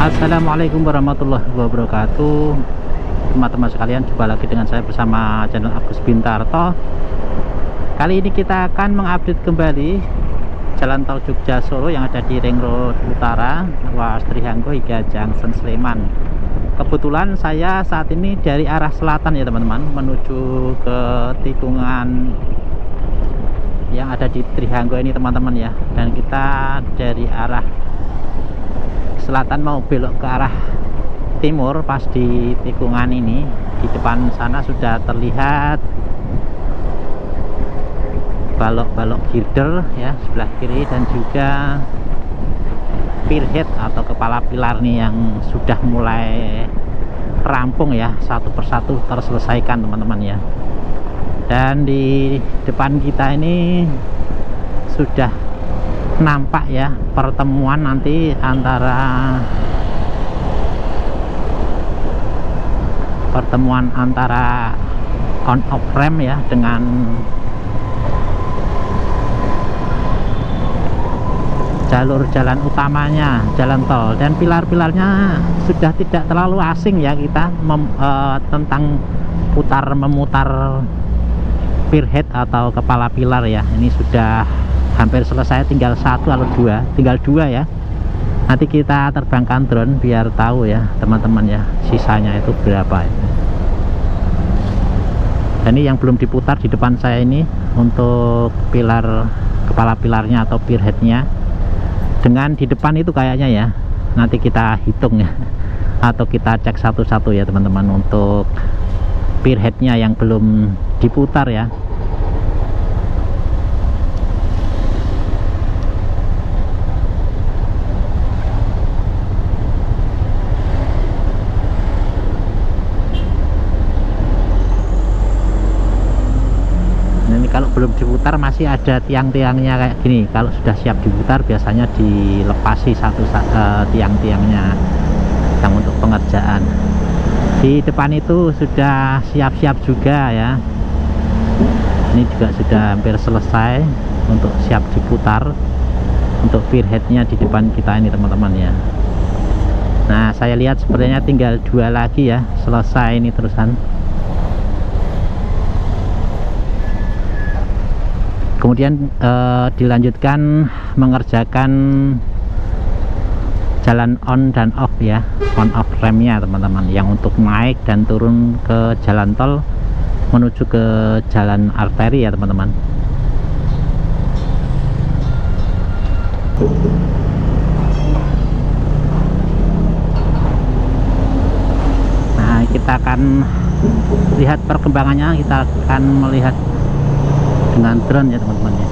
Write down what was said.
Assalamualaikum warahmatullahi wabarakatuh, teman-teman sekalian. Jumpa lagi dengan saya bersama channel Agus Bintarto. Kali ini kita akan mengupdate kembali jalan tol Jogja Solo yang ada di Ring Road Utara, Ruas Trihanggo hingga Junction Sleman. Kebetulan saya saat ini dari arah selatan ya teman-teman, menuju ke tikungan yang ada di Trihanggo ini teman-teman ya. Dan kita dari arah selatan mau belok ke arah timur. Pas di tikungan ini, di depan sana sudah terlihat balok-balok girder ya sebelah kiri, dan juga pierhead atau kepala pilar nih yang sudah mulai rampung ya, satu persatu terselesaikan teman-teman ya. Dan di depan kita ini sudah nampak ya pertemuan nanti antara on off ramp ya dengan jalur jalan utamanya, jalan tol. Dan pilar-pilarnya sudah tidak terlalu asing ya kita tentang memutar pierhead atau kepala pilar ya. Ini sudah hampir selesai, tinggal satu atau dua ya. Nanti kita terbangkan drone biar tahu ya teman-teman ya sisanya itu berapa ya. Dan ini yang belum diputar di depan saya ini untuk kepala pilarnya atau pierheadnya, dengan di depan itu kayaknya ya. Nanti kita hitung ya, atau kita cek satu-satu ya teman-teman untuk pierheadnya yang belum diputar ya. Kalau belum diputar masih ada tiang-tiangnya kayak gini. Kalau sudah siap diputar biasanya dilepasi tiang-tiangnya yang untuk pengerjaan. Di depan itu sudah siap-siap juga ya. Ini juga sudah hampir selesai untuk siap diputar untuk pierheadnya di depan kita ini teman-teman ya. Nah, saya lihat sepertinya tinggal dua lagi ya, selesai ini terusan. Kemudian dilanjutkan mengerjakan jalan on dan off ya, on off remnya teman-teman, yang untuk naik dan turun ke jalan tol menuju ke jalan arteri ya teman-teman. Nah, kita akan lihat perkembangannya, kita akan melihat dengan drone ya teman-teman ya.